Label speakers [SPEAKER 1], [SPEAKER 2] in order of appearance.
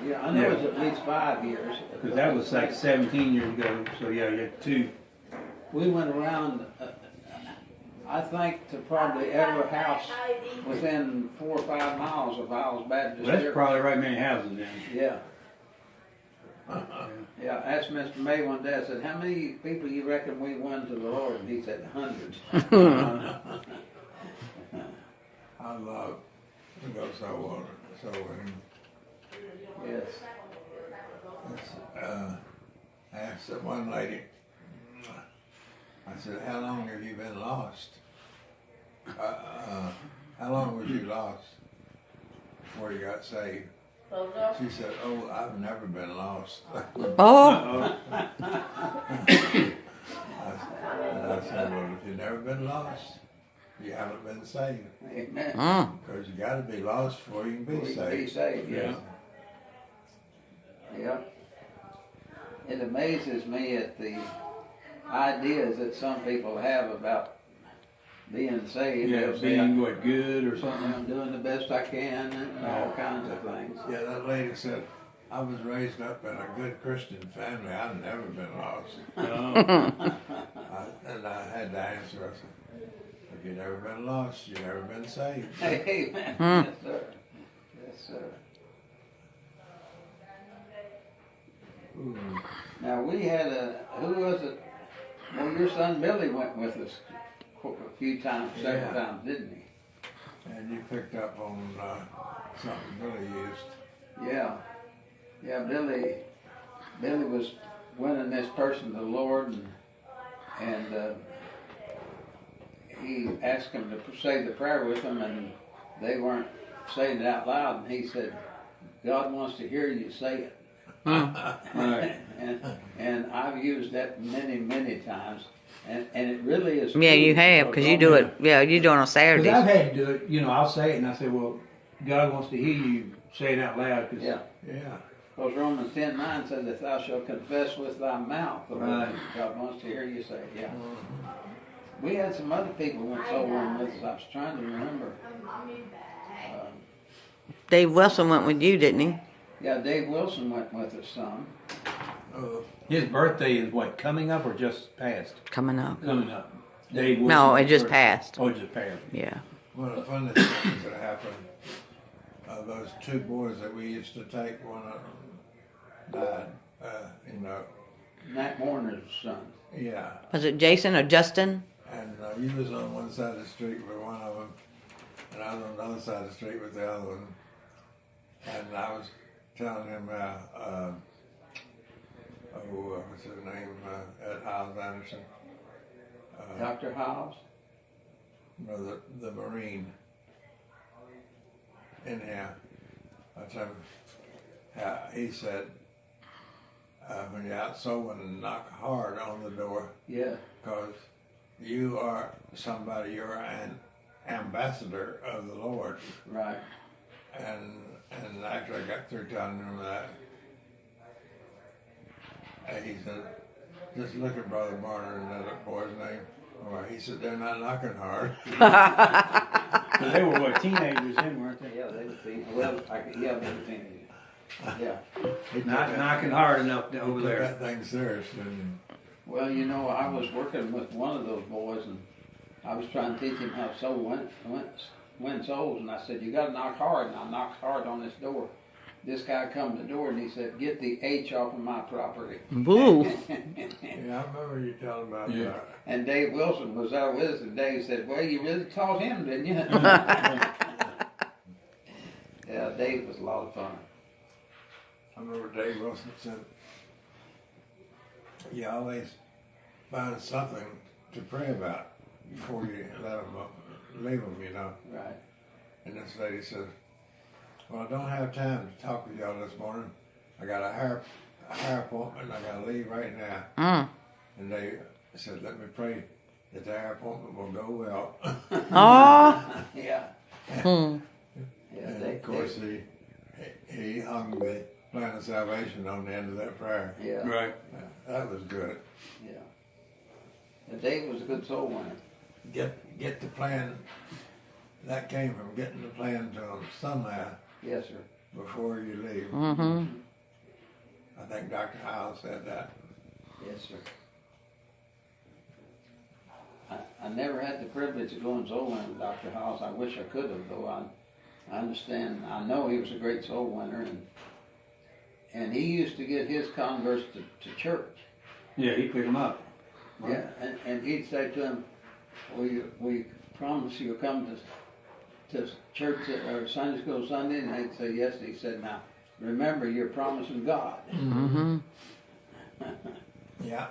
[SPEAKER 1] Yeah, I know it's at least 5 years.
[SPEAKER 2] Because that was like 17 years ago, so yeah, you had two.
[SPEAKER 1] We went around, I think, to probably every house within 4 or 5 miles of Isles Baptist
[SPEAKER 2] Well, that's
[SPEAKER 1] Church.
[SPEAKER 2] probably right many houses then.
[SPEAKER 1] Yeah. Yeah, I asked Mr. May one day, I said, how many people you reckon we won to the Lord? And he said, hundreds.
[SPEAKER 3] I love to go so winning.
[SPEAKER 1] Yes.
[SPEAKER 3] I asked that one lady, I said, how long have you been lost? How long was you lost before you got saved? She said, oh, I've never been lost.
[SPEAKER 4] Oh,
[SPEAKER 3] I said, well, if you've never been lost, you haven't been saved.
[SPEAKER 1] Amen.
[SPEAKER 3] Because you got to be lost before you can be
[SPEAKER 1] Be
[SPEAKER 3] saved.
[SPEAKER 1] saved, yeah. Yeah. It amazes me at the ideas that some people have about being saved.
[SPEAKER 2] Yeah,
[SPEAKER 1] They'll say,
[SPEAKER 2] being what, good or something.
[SPEAKER 1] I'm doing the best I can and all kinds of things.
[SPEAKER 3] Yeah, that lady said, I was raised up in a good Christian family. I've never been lost. And I had to answer, I said, if you've never been lost, you've never been saved.
[SPEAKER 1] Amen. Yes, sir. Yes, sir. Now we had who was it? Well, your son Billy went with us a few times, several
[SPEAKER 3] Yeah.
[SPEAKER 1] times, didn't he?
[SPEAKER 3] And you picked up on something Billy used.
[SPEAKER 1] Yeah. Yeah, Billy was winning this person to the Lord, and he asked him to say the prayer with him, and they weren't saying it out loud, and he said, God wants to hear you say it.
[SPEAKER 2] Right.
[SPEAKER 1] And I've used that many times, and it really is.
[SPEAKER 4] yeah,
[SPEAKER 1] true,
[SPEAKER 4] you have, because you do it. Yeah, you do it on
[SPEAKER 2] Because I've
[SPEAKER 4] Saturdays.
[SPEAKER 2] had to do it, you know, I'll say it and I say, well, God wants to hear you say it out loud. Cause
[SPEAKER 1] Yeah.
[SPEAKER 3] Yeah.
[SPEAKER 1] Because Romans 10:9 says that thou shalt confess with thy mouth the Lord.
[SPEAKER 2] Right.
[SPEAKER 1] God wants to hear you say it, yeah. We had some other people who went soul winning with us. I was trying to remember.
[SPEAKER 4] Dave Wilson went with you, didn't he?
[SPEAKER 1] Yeah, Dave Wilson went with us some.
[SPEAKER 2] His birthday is what, coming up or just passed?
[SPEAKER 4] Coming up.
[SPEAKER 2] Coming up. Dave Wilson
[SPEAKER 4] No, it
[SPEAKER 2] was
[SPEAKER 4] just
[SPEAKER 2] first.
[SPEAKER 4] passed.
[SPEAKER 2] Oh, it just passed.
[SPEAKER 4] Yeah.
[SPEAKER 3] One of the funniest things that happened, those two boys that we used to take, one of them died,
[SPEAKER 1] Matt Warner's son.
[SPEAKER 3] yeah.
[SPEAKER 4] Was it Jason or Justin?
[SPEAKER 3] And you was on one side of the street with one of them, and I was on the other side of the street with the other one. And I was telling him, what's his name, Ed Hiles Anderson.
[SPEAKER 1] Dr. House.
[SPEAKER 3] No, the Marine. Anyhow, I told him, he said, when you're out sewing, knock hard on the door,
[SPEAKER 1] Yeah.
[SPEAKER 3] because you are somebody, you're an ambassador of the Lord.
[SPEAKER 1] Right.
[SPEAKER 3] And after I got through telling him that, he said, just look at Brother Barner and that boy's name. Or he said, they're not knocking hard.
[SPEAKER 2] Because they were what, teenagers then, weren't they?
[SPEAKER 1] Yeah, they were teenagers. Well, they were teenagers. Yeah.
[SPEAKER 3] He took
[SPEAKER 2] Not
[SPEAKER 3] that-
[SPEAKER 2] knocking hard enough
[SPEAKER 3] he
[SPEAKER 2] over
[SPEAKER 3] took
[SPEAKER 2] there.
[SPEAKER 3] that thing serious, didn't
[SPEAKER 1] Well, I was working with one of those boys, and I was trying to teach him how to win souls, and I said, you gotta knock hard, and I knocked hard on this door. This guy come to the door, and he said, get the H off of my property.
[SPEAKER 4] Boo.
[SPEAKER 3] he? Yeah, I remember you telling about
[SPEAKER 2] Yeah.
[SPEAKER 3] that.
[SPEAKER 1] And Dave Wilson was there with us, and Dave said, well, you really taught him, didn't you? Yeah, Dave was a lot of fun.
[SPEAKER 3] I remember Dave Wilson said, you always find something to pray about before you let them leave them,
[SPEAKER 1] Right.
[SPEAKER 3] And this lady says, well, I don't have time to talk with y'all this morning. I got a hair appointment, I gotta leave right now.
[SPEAKER 4] Mm.
[SPEAKER 3] And they said, let me pray that the hair appointment will go well.
[SPEAKER 4] Oh.
[SPEAKER 1] Yeah.
[SPEAKER 4] Hmm.
[SPEAKER 1] Yeah,
[SPEAKER 3] And of course, he hung the plan of salvation on the end of that prayer.
[SPEAKER 1] Yeah,
[SPEAKER 2] Right.
[SPEAKER 3] That was good.
[SPEAKER 1] yeah. And Dave was a good soul winner.
[SPEAKER 3] Get the plan. That came from getting the plan to them somehow.
[SPEAKER 1] Yes, sir.
[SPEAKER 3] before you leave.
[SPEAKER 4] Mm-hmm.
[SPEAKER 3] I think Dr. Howell said that.
[SPEAKER 1] Yes, sir. I never had the privilege of going soul winning with Dr. Hawes. I wish I could have, though. I understand. I know he was a great soul winner, and he used to get his converts to church.
[SPEAKER 2] Yeah, he picked them up.
[SPEAKER 1] Yeah, and he'd say to them, "We promise you'll come to church or Sunday school Sunday," and they'd say yes. And he said, "Now remember, you're promising God."
[SPEAKER 4] Mm-hmm.
[SPEAKER 3] Yeah.